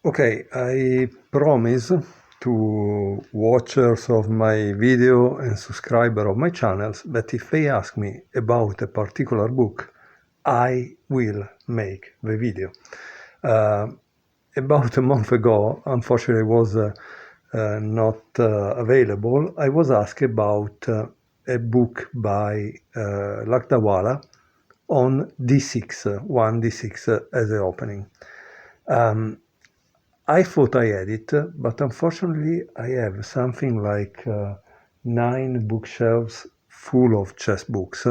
Okay, I promise to watchers of my video and subscriber of my channels that if they ask me about a particular book, I will make the video. Uh, about a month ago, unfortunately, was not available. I was asked about a book by Lakdawala on D6, 1D6 as the opening. I thought I had it, but unfortunately, I have something like 9 bookshelves full of chess books.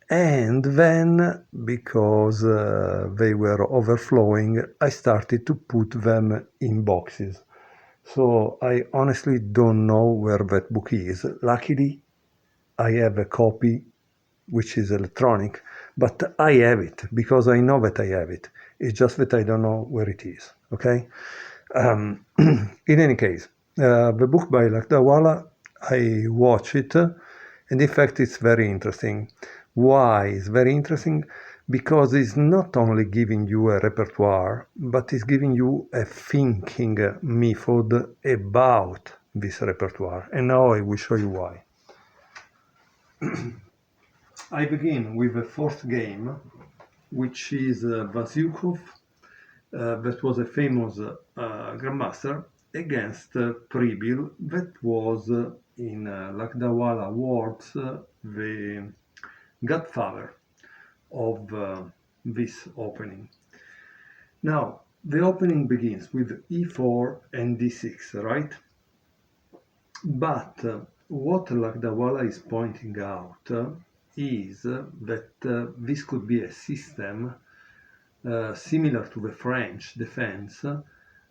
And then, because they were overflowing, I started to put them in boxes. So I honestly don't know where that book is. Luckily, I have a copy which is electronic, but I have it because I know that I have it. It's just that I don't know where it is. Okay. In any case, the book by Lakdawala, I watch it, and in fact, it's very interesting. Why? It's very interesting because it's not only giving you a repertoire, but it's giving you a thinking method about this repertoire. And now I will show you why. I begin with the fourth game, which is Vasyukov, that was a famous grandmaster, against Pribil, that was in Lakdawala words the godfather of this opening. Now, the opening begins with e4 and d6, right? But what Lakdawala is pointing out is that this could be a system similar to the French defense,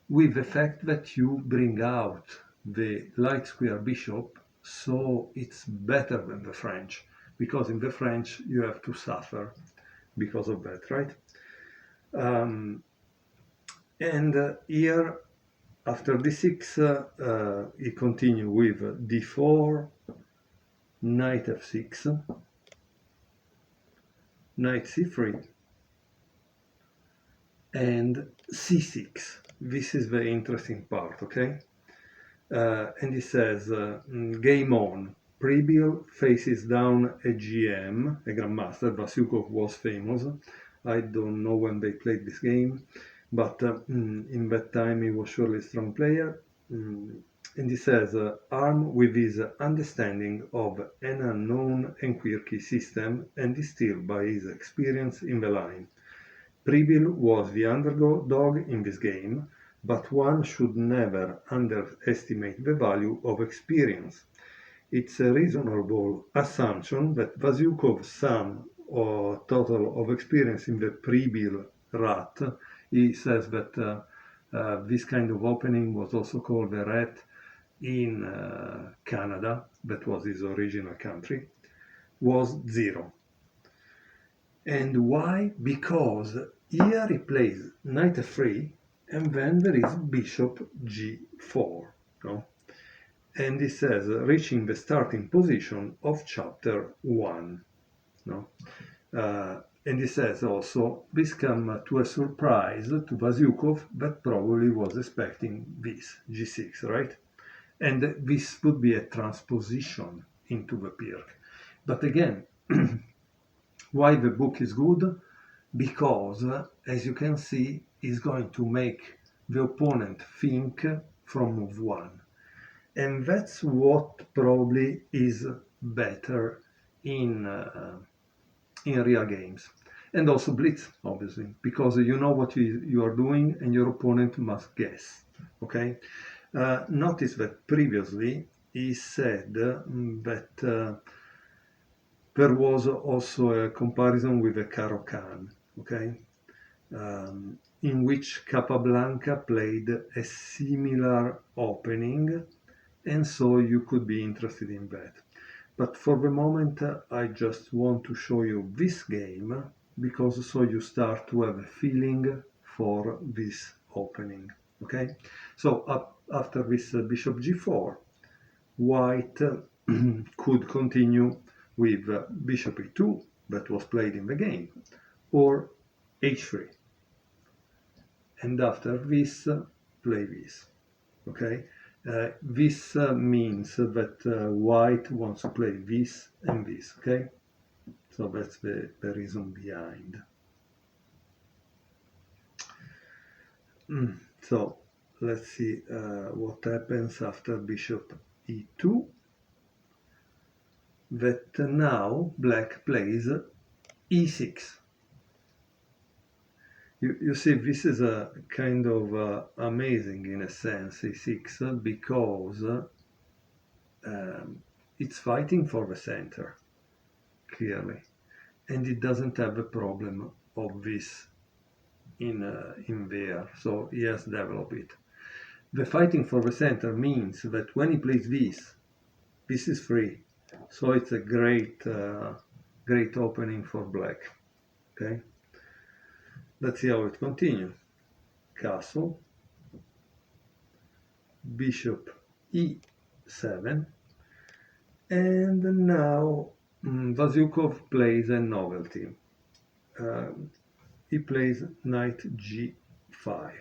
with the fact that you bring out the light square bishop, so it's better than the French, because in the French you have to suffer because of that, right? And here, after d6, you continue with d4, knight f6, knight c3, and c6. This is the interesting part, okay? And it says, game on. Pribil faces down a GM, a grandmaster. Vasyukov was famous. I don't know when they played this game, but in that time he was surely a strong player. And he says, armed with his understanding of an unknown and quirky system and distilled by his experience in the line. Pribil was the underdog in this game, but one should never underestimate the value of experience. It's a reasonable assumption that Vasyukov's sum or total of experience in the Pribil rat, he says that this kind of opening was also called the rat in Canada, that was his original country, was 0. And why? Because here he plays knight f3, and then there is bishop g4. No? And he says, reaching the starting position of chapter 1. No? And he says also, this come to a surprise to Vasyukov that probably was expecting this, g6, right? And this would be a transposition into the Pirk. But again, why the book is good? Because, as you can see, is going to make the opponent think from move 1. And that's what probably is better in real games. And also blitz, obviously, because you know what you are doing and your opponent must guess. Okay? Notice that previously he said that there was also a comparison with the Caro-Kann, okay? In which Capablanca played a similar opening, and so you could be interested in that. But for the moment, I just want to show you this game, because so you start to have a feeling for this opening, okay? So after this bishop g4, white could continue with bishop e2 that was played in the game, or h3. and after this, play this. Okay, this means that white wants to play this and this. Okay, so that's the reason behind. So let's see what happens after bishop e2. That now black plays e6. You see, this is a kind of amazing in a sense, e6, because it's fighting for the center, clearly, and it doesn't have a problem of this in there, so he has developed it. The fighting for the center means that when he plays this is free, so it's a great great opening for black. Okay, let's see how it continues. Castle, bishop e7, and now Vasyukov plays a novelty. He plays knight g5.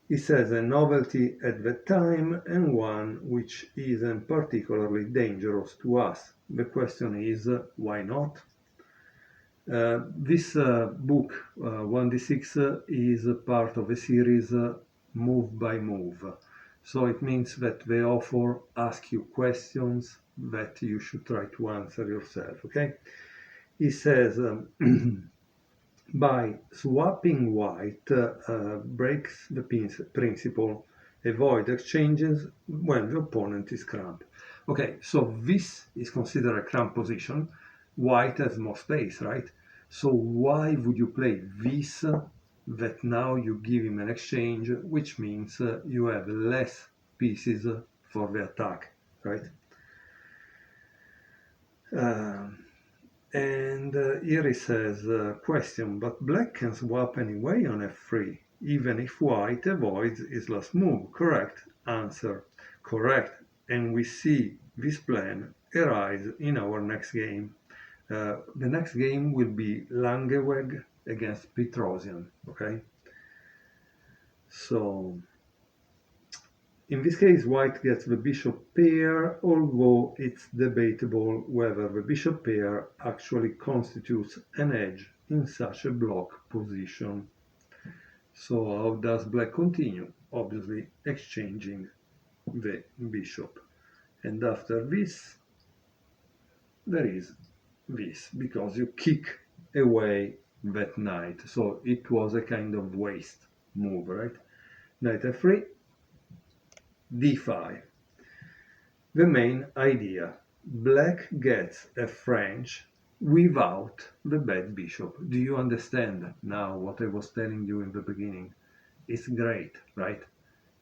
He says a novelty at that time and one which isn't particularly dangerous to us. The question is, why not? This book, 1d6, is part of a series move by move. So it means that the author asks you questions that you should try to answer yourself, okay? He says, by swapping white breaks the principle, avoid exchanges when the opponent is cramped. Okay, so this is considered a cramped position. White has more space, right? So why would you play this that now you give him an exchange, which means you have less pieces for the attack, right? And here he says, question, but black can swap anyway on f3, even if white avoids his last move, correct? Answer, correct. And we see this plan arise in our next game. The next game will be Langeweg against Petrosian, okay? So, in this case, white gets the bishop pair, although it's debatable whether the bishop pair actually constitutes an edge in such a block position. So how does black continue? Obviously exchanging the bishop. And after this, there is this, because you kick away that knight. So it was a kind of waste move, right? Knight f3, d5. The main idea, black gets a French without the bad bishop. Do you understand now what I was telling you in the beginning? It's great, right?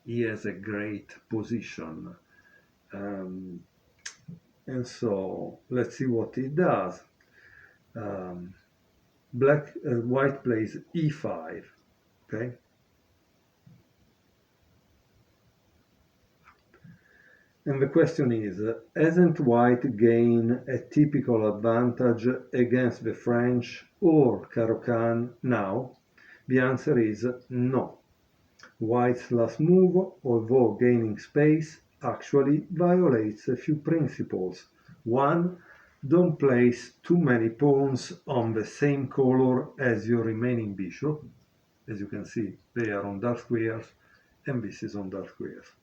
He has a great position. And so let's see what he does. White plays e5, okay? And the question is, hasn't white gained a typical advantage against the French or Caro-Kann now? The answer is no. White's last move, although gaining space, actually violates a few principles. One, don't place too many pawns on the same color as your remaining bishop. As you can see, they are on dark squares, and this is on dark squares.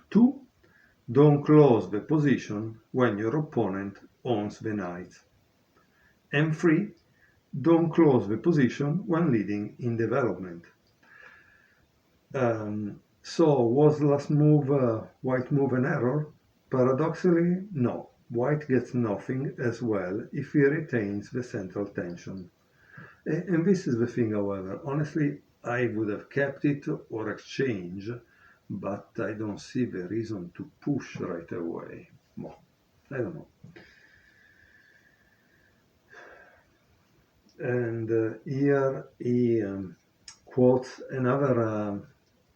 2. Don't close the position when your opponent owns the knights. And 3. Don't close the position when leading in development. So was last move white move an error? Paradoxically, no. White gets nothing as well if he retains the central tension. And this is the thing, however. Honestly, I would have kept it or exchanged, but I don't see the reason to push right away. Well, I don't know. And here he quotes another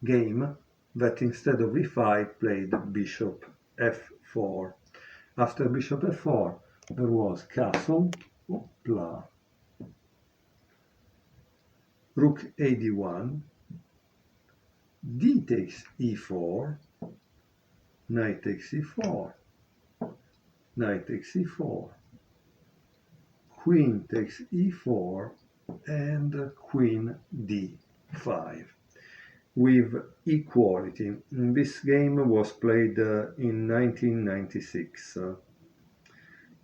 game that instead of e5 played bishop f4. After bishop f4 there was castle, hoopla, rook a d1, d takes e4, knight takes e4, knight takes e4, queen takes e4, and queen d5 with equality. This game was played in 1996.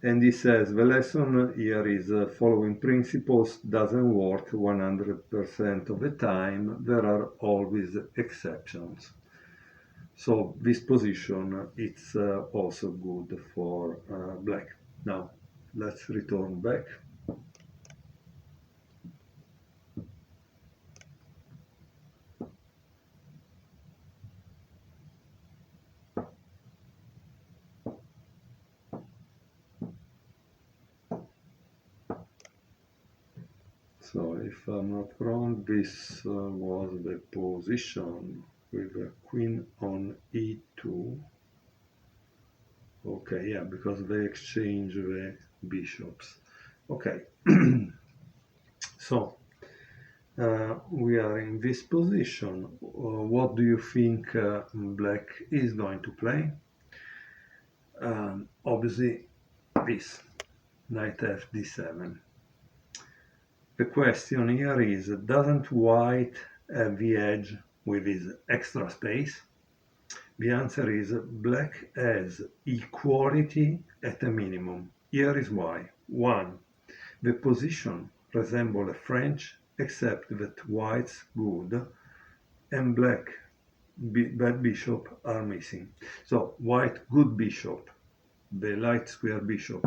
And he says the lesson here is following principles doesn't work 100% of the time. There are always exceptions. So this position it's also good for black. Now let's return back. So if I'm not wrong, this was the position with queen on e2. Okay, yeah, because they exchange the bishops. Okay, so we are in this position. What do you think black is going to play? Obviously, this knight f d7. The question here is, doesn't white have the edge with his extra space? The answer is black has equality at a minimum. Here is why. 1. The position resembles a French, except that white's good and black bad bishop are missing. So white good bishop, the light square bishop,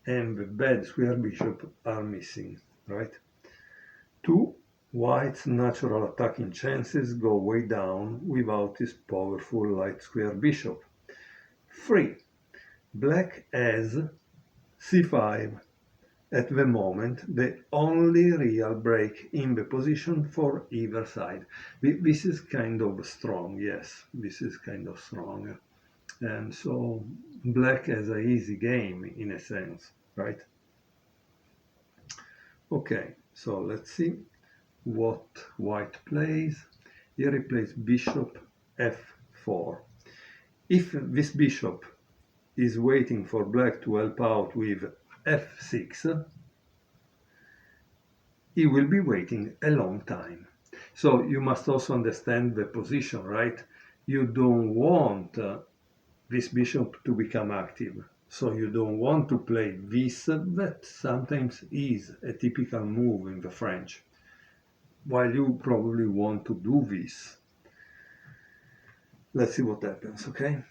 and the bad square bishop are missing, right? 2. White's natural attacking chances go way down without his powerful light square bishop. 3. Black has c5 at the moment, the only real break in the position for either side. This is kind of strong, yes, this is kind of strong. And so black has an easy game in a sense, right? Okay, so let's see what white plays. Here he plays bishop f4. If this bishop is waiting for black to help out with f6, he will be waiting a long time. So you must also understand the position, right? You don't want this bishop to become active. So you don't want to play this, that sometimes is a typical move in the French, while you probably want to do this. Let's see what happens, okay?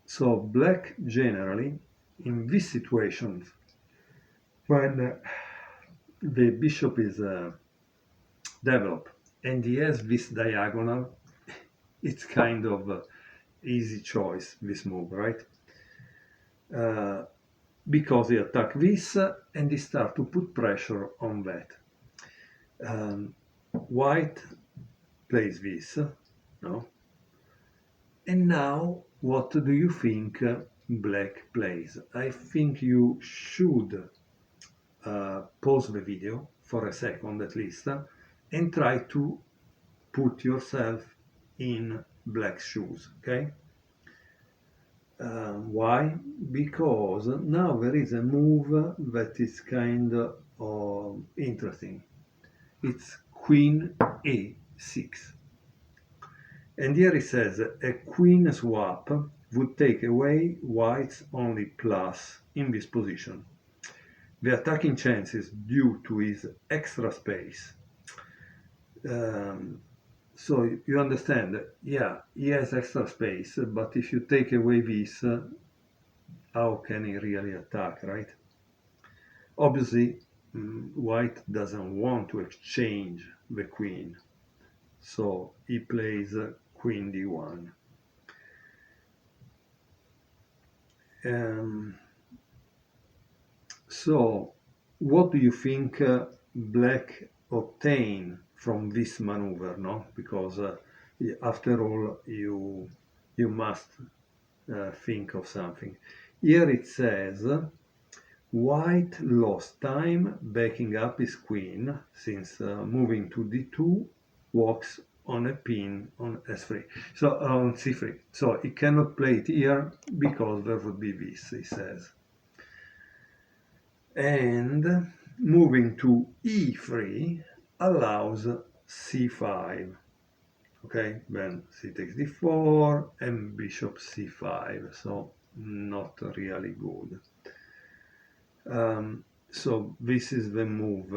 So black generally, in this situation, when the bishop is developed and he has this diagonal, it's kind of easy choice, this move, right? Because he attack this and he start to put pressure on that. White plays this, no? And now, what do you think black plays? I think you should pause the video for a second at least and try to put yourself in black's shoes, okay? Why? Because now there is a move that is kind of interesting. It's queen a6. And here it says a queen swap would take away white's only plus in this position. The attacking chances due to his extra space. So you understand, yeah, he has extra space, but if you take away this, how can he really attack, right? Obviously, white doesn't want to exchange the queen, so he plays queen d1. So what do you think black obtain from this maneuver, no? Because after all, you must think of something. Here it says White lost time backing up his queen, since moving to d2 walks on a pin on s3, so on c3. So he cannot play it here because there would be this, he says. And moving to e3 allows c5. Okay, then c takes d4 and bishop c5, so not really good. So this is the move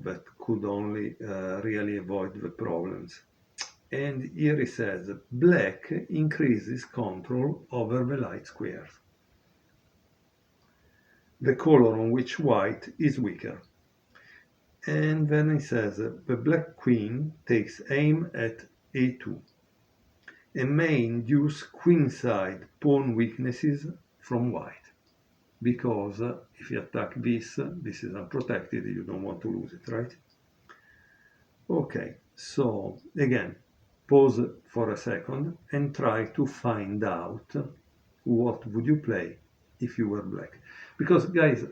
that could only really avoid the problems. And here he says, black increases control over the light squares, the color on which white is weaker. And then he says, the black queen takes aim at a2 and may induce queenside pawn weaknesses from white. Because if you attack this is unprotected, you don't want to lose it, right? Okay, so again, pause for a second and try to find out what would you play if you were black. Because guys,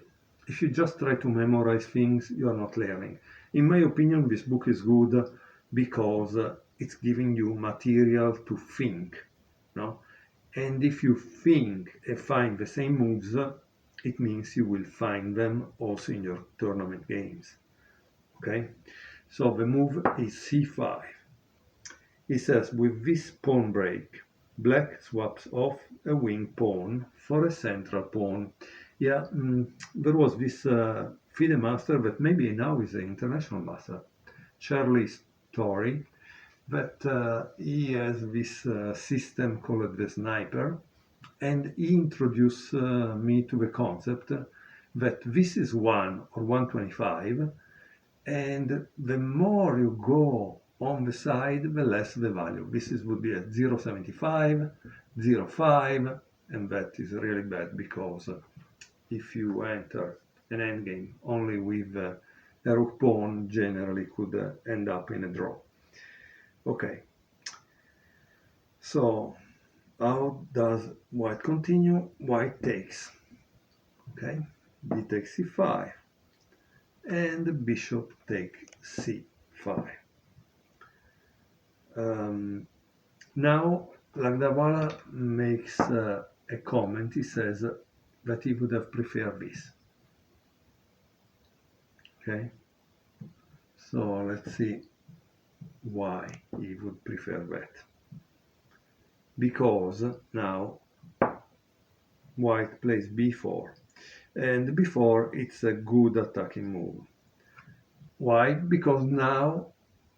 if you just try to memorize things, you are not learning. In my opinion, this book is good because it's giving you material to think, no? And if you think and find the same moves, it means you will find them also in your tournament games. Okay, so the move is c5. He says, with this pawn break, black swaps off a wing pawn for a central pawn. Yeah, there was this FIDE master that maybe now is an international master, Charlie Story, that he has this system called the sniper, and he introduced me to the concept that this is 1 or 125, and the more you go on the side, the less the value. This would be at 0.75, 0.5, and that is really bad because if you enter an endgame only with a rook pawn, generally could end up in a draw. Okay, so how does white continue? White takes, okay, b takes c5, and the bishop takes c5. Now Lakdawala makes a comment. He says that he would have preferred this. Okay, so let's see why he would prefer that. Because now white plays b4, and b4 it's a good attacking move. Why? Because now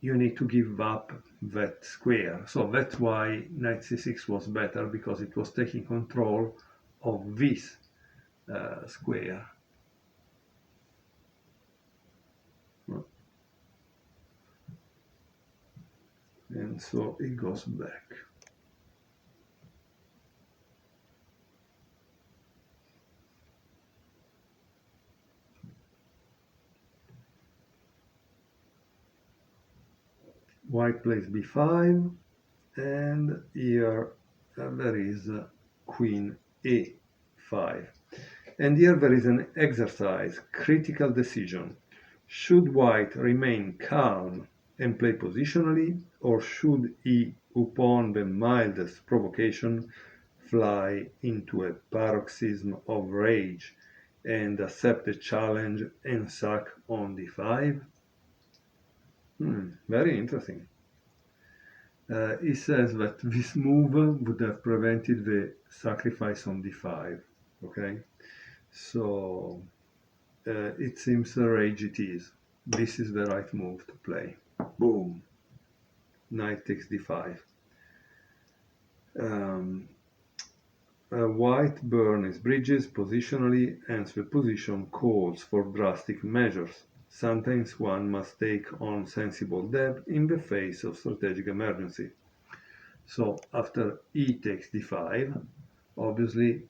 you need to give up that square. So that's why knight c6 was better, because it was taking control of this square. And so it goes back. White plays b5, and here there is queen a5. And here there is an exercise, critical decision. Should white remain calm and play positionally, or should he, upon the mildest provocation, fly into a paroxysm of rage and accept the challenge and sack on d5? Very interesting. He says that this move would have prevented the sacrifice on d5. Okay, so it seems rage it is. This is the right move to play. Boom. Knight takes d5. White burn his bridges positionally, and the position calls for drastic measures. Sometimes one must take on sensible debt in the face of strategic emergency. So after e takes d5, obviously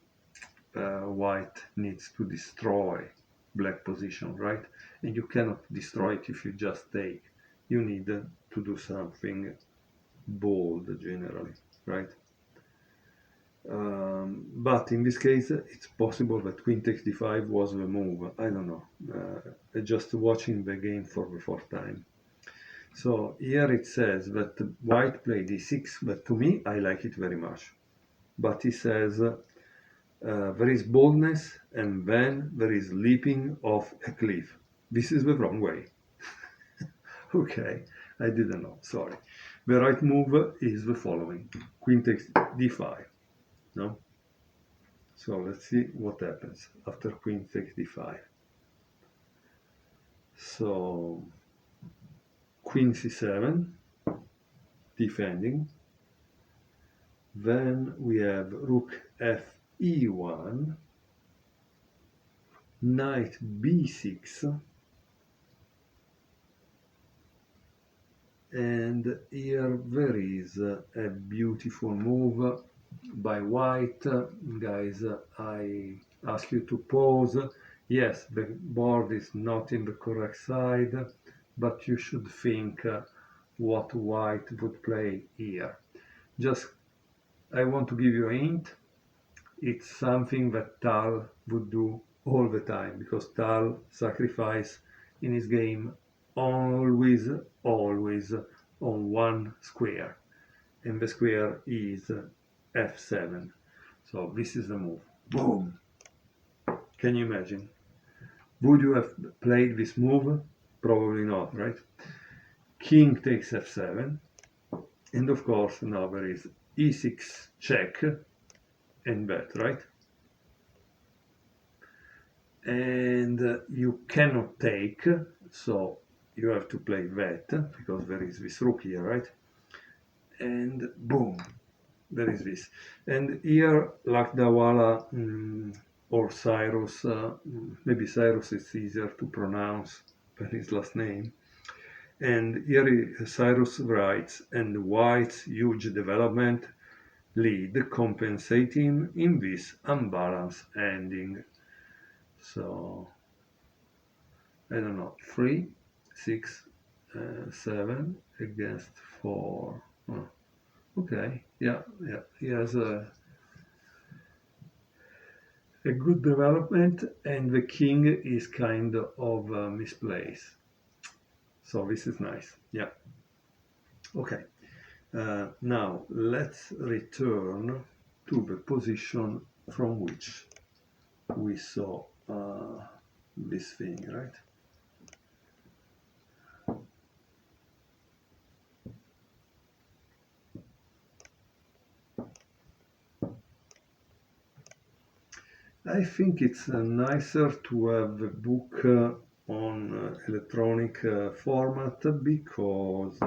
white needs to destroy black position, right? And you cannot destroy it if you just take. You need to do something bold generally, right? But in this case, it's possible that queen takes d5 was the move. I don't know. Just watching the game for the fourth time. So here it says that white played d6, but to me, I like it very much. But he says there is boldness and then there is leaping off a cliff. This is the wrong way. Okay, I didn't know, sorry. The right move is the following. Queen takes d5, no? So let's see what happens after queen takes d5. So queen c7, defending. Then we have rook fe1, knight b6, and here there is a beautiful move by white. Guys, I ask you to pause. Yes, the board is not in the correct side, but you should think what white would play here. Just, I want to give you a hint. It's something that Tal would do all the time, because Tal sacrifice in his game always on one square, and the square is f7. So this is the move. Boom! Can you imagine? Would you have played this move? Probably not, right? King takes f7, and of course now there is e6 check and bet, right? And you cannot take, so you have to play that, because there is this rook here, right? And boom, there is this. And here Lakdawala or Cyrus, maybe Cyrus is easier to pronounce than his last name. And here Cyrus writes, and White's huge development lead compensating in this unbalanced ending. So I don't know, 3, 6, 7 against 4. Oh, okay, yeah, he has a good development, and the king is kind of misplaced. So this is nice, yeah. Okay, now let's return to the position from which we saw this thing, right? I think it's nicer to have a book on electronic format, because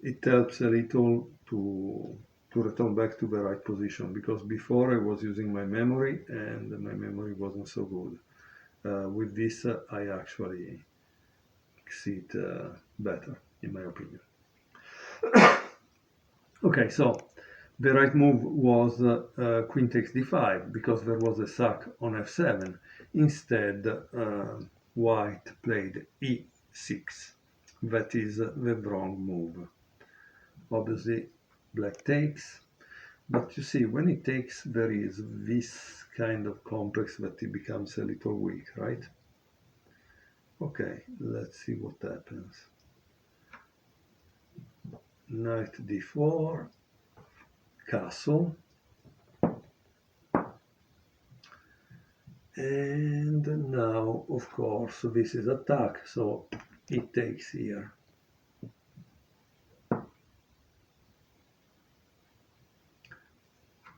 it helps a little to return back to the right position, because before I was using my memory and my memory wasn't so good. With this I actually see it better, in my opinion. Okay, so the right move was queen takes d5, because there was a sack on f7. Instead, white played e6. That is the wrong move. Obviously, black takes, but you see, when it takes, there is this kind of complex that it becomes a little weak, right? Okay, let's see what happens. Knight d4, castle, and now of course this is attack, so it takes here.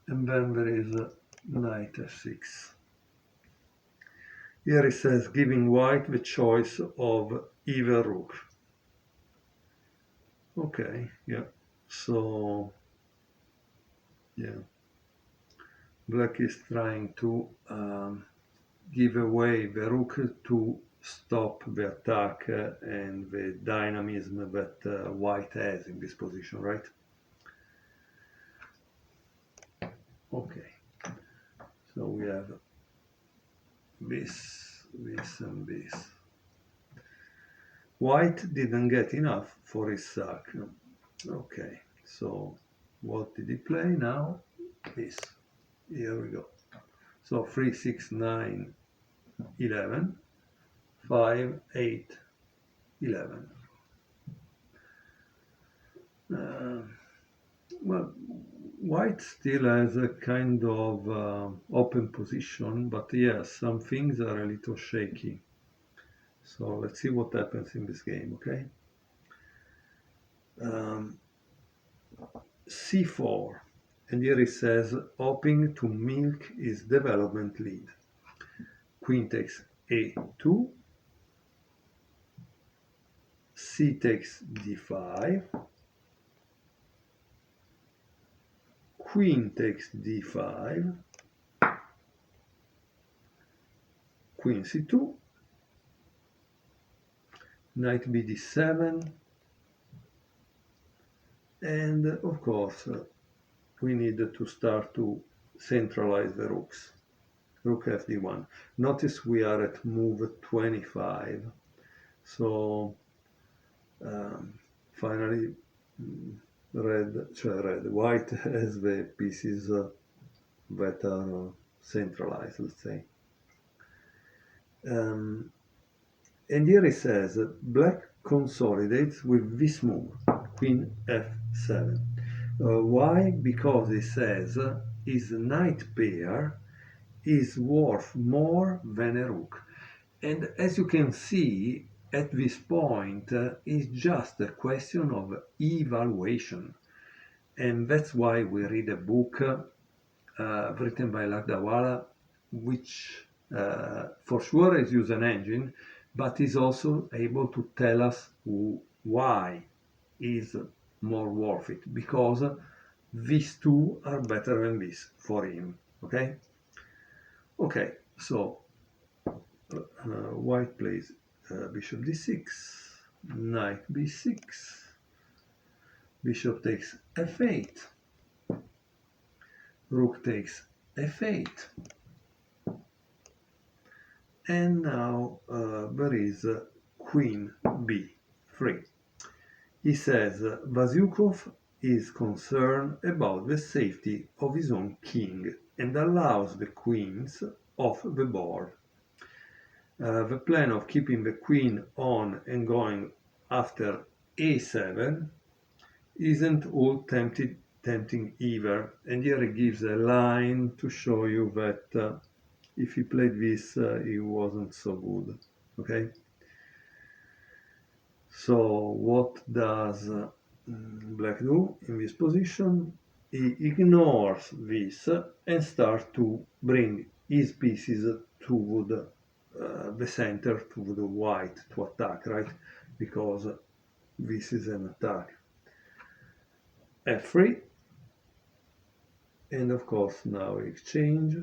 And then there is knight f6. Here it says giving white the choice of either rook. Okay, yeah, so yeah, black is trying to give away the rook to stop the attack and the dynamism that white has in this position, right? Okay, so we have this, and this. White didn't get enough for his sack. Okay, so what did he play now? This. Here we go. So 3, 6, 9, 11, 5, 8, 11. Well, white still has a kind of open position, but yes, some things are a little shaky. So let's see what happens in this game, okay? C4, and here it says hoping to milk his development lead. Queen takes A2, C takes D5, Queen takes D5, Queen C2, Knight BD7, and of course we need to start to centralize the rooks. Rook FD1. Notice we are at move 25, so finally white has the pieces that are centralized, let's say. And here it says black consolidates with this move, Queen F7. Why? Because it says his knight pair is worth more than a rook. And as you can see, at this point, it's just a question of evaluation. And that's why we read a book written by Lakdawala, which for sure is use an engine, but is also able to tell us why is more worth it, because these two are better than this for him. Okay? Okay, so white plays bishop d6, knight b6, bishop takes f8, rook takes f8, and now there is queen b3. He says Vasyukov is concerned about the safety of his own king and allows the queens off the board. The plan of keeping the queen on and going after a7 isn't all tempting either. And here it gives a line to show you that if he played this, it wasn't so good. Okay? So what does black do in this position? He ignores this and starts to bring his pieces toward the center, toward the white to attack, right? Because this is an attack. F3, and of course now exchange.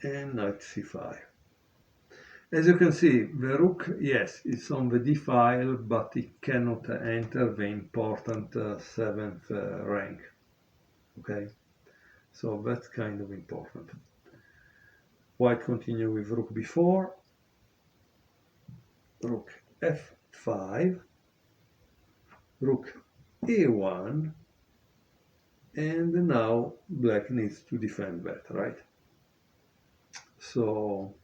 And knight c5. As you can see, the rook, yes, it's on the d file, but it cannot enter the important 7th rank. Okay, so that's kind of important. White continue with rook b4, rook f5, rook a1, and now black needs to defend that, right? So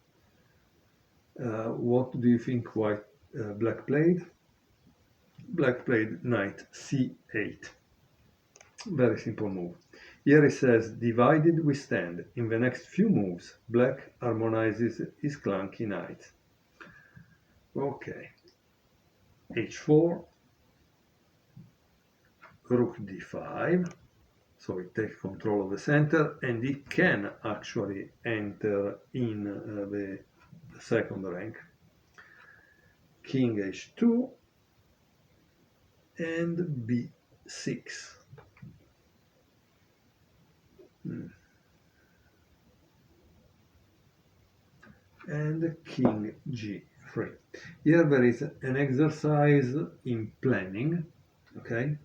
what do you think black played? Black played knight c8. Very simple move. Here it says, divided we stand. In the next few moves, black harmonizes his clunky knight. Okay. h4, rook d5. So it takes control of the center, and it can actually enter in the second rank. King h2 and b6. And king g3. Here there is an exercise in planning, okay?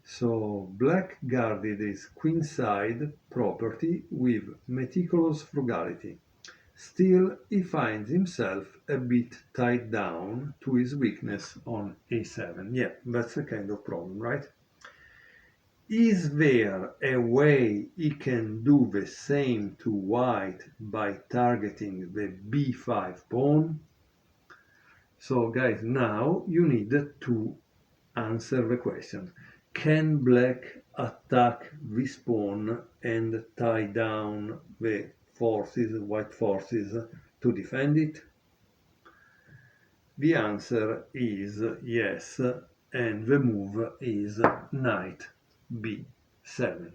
So black guarded his queenside property with meticulous frugality. Still, he finds himself a bit tied down to his weakness on a7. Yeah, that's a kind of problem, right? Is there a way he can do the same to white by targeting the b5 pawn? So guys, now you need to answer the question. Can black attack this pawn and tie down the forces, white forces, to defend it? The answer is yes, and the move is knight b7.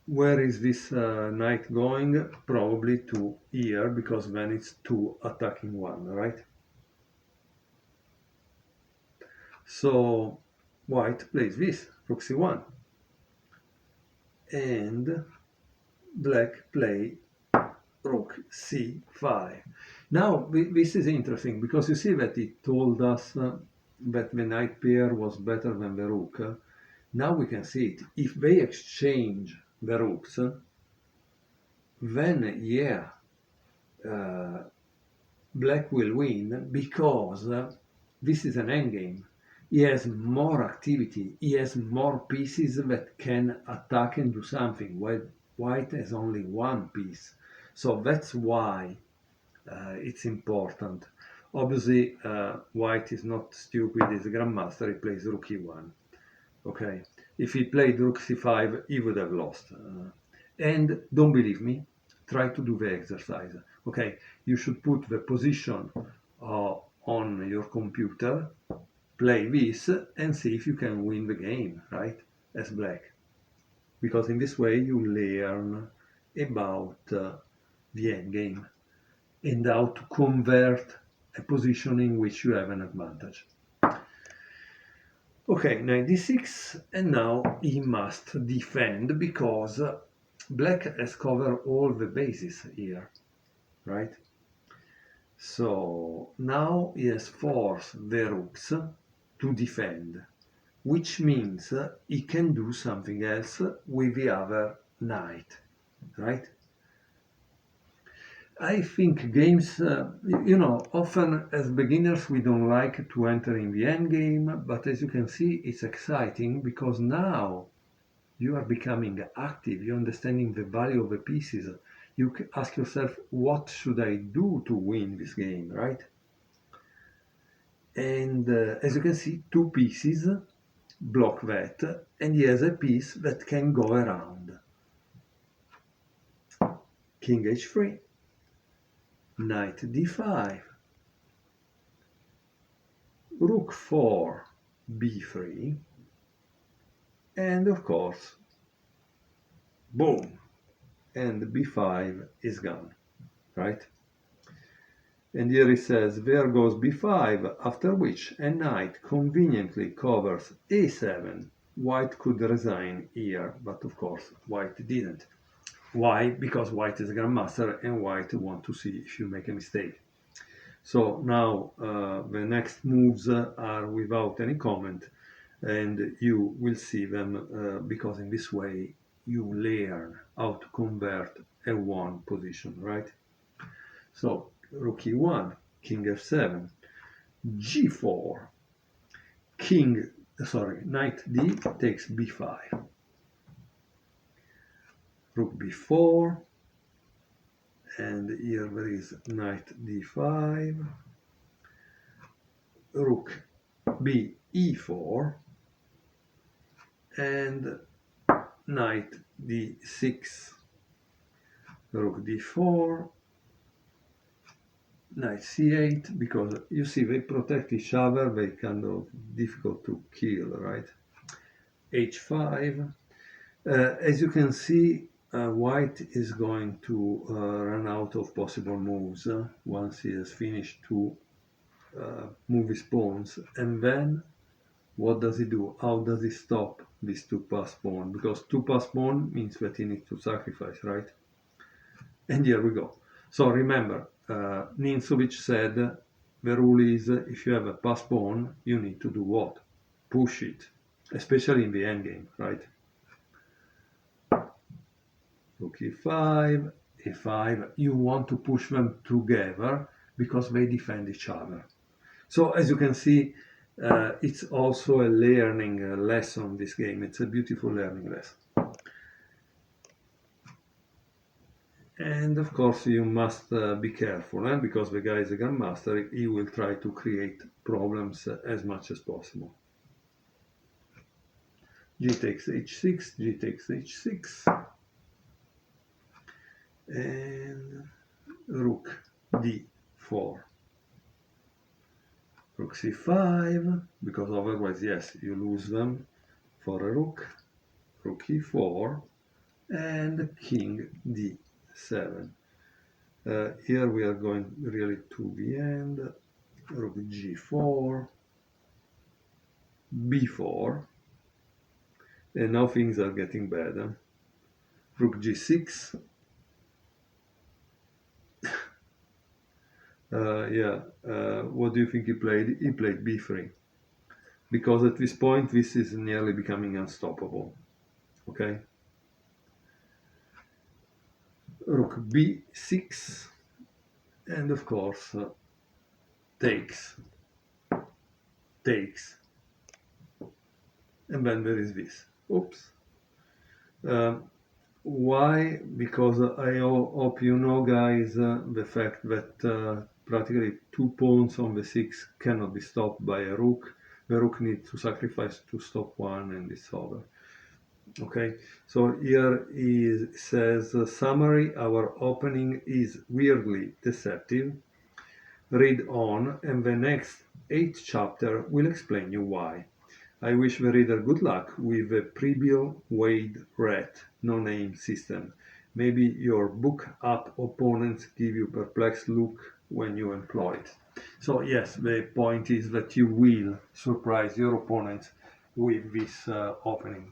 Where is this knight going? Probably to here, because then it's 2 attacking 1, right? So white plays this, rook c1, and black play rook c5. Now this is interesting, because you see that it told us that the knight pair was better than the rook. Now we can see it. If they exchange the rooks, then yeah, black will win, because this is an endgame. He has more activity, he has more pieces that can attack and do something, while white has only one piece. So that's why it's important. Obviously, white is not stupid, he's a grandmaster, he plays rook e1. Okay, if he played rook c5, he would have lost. And don't believe me, try to do the exercise. Okay, you should put the position on your computer, play this, and see if you can win the game, right, as black. Because in this way you learn about the endgame and how to convert a position in which you have an advantage. Okay, knight d6, and now he must defend, because black has covered all the bases here, right? So now he has forced the rooks to defend, which means he can do something else with the other knight, right? I think games, often as beginners we don't like to enter in the end game, but as you can see, it's exciting, because now you are becoming active, you're understanding the value of the pieces. You ask yourself, what should I do to win this game, right? And as you can see, 2 pieces block that, and he has a piece that can go around. King h3, knight d5, rook 4, b3, and of course, boom, and b5 is gone, right? And here it says, there goes b5, after which a knight conveniently covers a7. White could resign here, but of course white didn't. Why? Because white is a grandmaster, and white wants to see if you make a mistake. So now the next moves are without any comment, and you will see them, because in this way you learn how to convert a won position, right? So rook e1, king f7, g4, knight d takes b5, rook b4, and here there is knight d5, rook b e4, and knight d6, rook d4, knight c8, because you see they protect each other, they kind of difficult to kill, right? h5. As you can see, white is going to run out of possible moves once he has finished to move his pawns, and then what does he do? How does he stop this 2 pass pawn? Because 2 pass pawn means that he needs to sacrifice, right? And here we go. So remember, Ninsovic said the rule is, if you have a pass pawn, you need to do what? Push it, especially in the endgame, right? rook e5, e5. You want to push them together because they defend each other. So as you can see, it's also a learning lesson, this game. It's a beautiful learning lesson. And of course you must be careful, because the guy is a grandmaster. He will try to create problems as much as possible. G takes h6, G takes h6, and rook d4. Rook c5, because otherwise, yes, you lose them for a rook. Rook e4, and king d7. Here we are going really to the end. Rook g4, b4, and now things are getting better. Rook g6. What do you think he played? He played b3, because at this point this is nearly becoming unstoppable. Okay. Rook b6, and of course takes, and then there is this. Oops. Why? Because I hope you know, guys, the fact that practically 2 pawns on the 6 cannot be stopped by a rook. The rook needs to sacrifice to stop one, and it's over. Okay, so here it says, summary, our opening is weirdly deceptive. Read on, and the next 8th chapter will explain you why. I wish the reader good luck with the Prebial Wade Rat no-name system. Maybe your book-up opponents give you perplexed look when you employ it. So yes, the point is that you will surprise your opponents with this opening.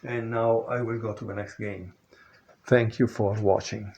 And now I will go to the next game. Thank you for watching.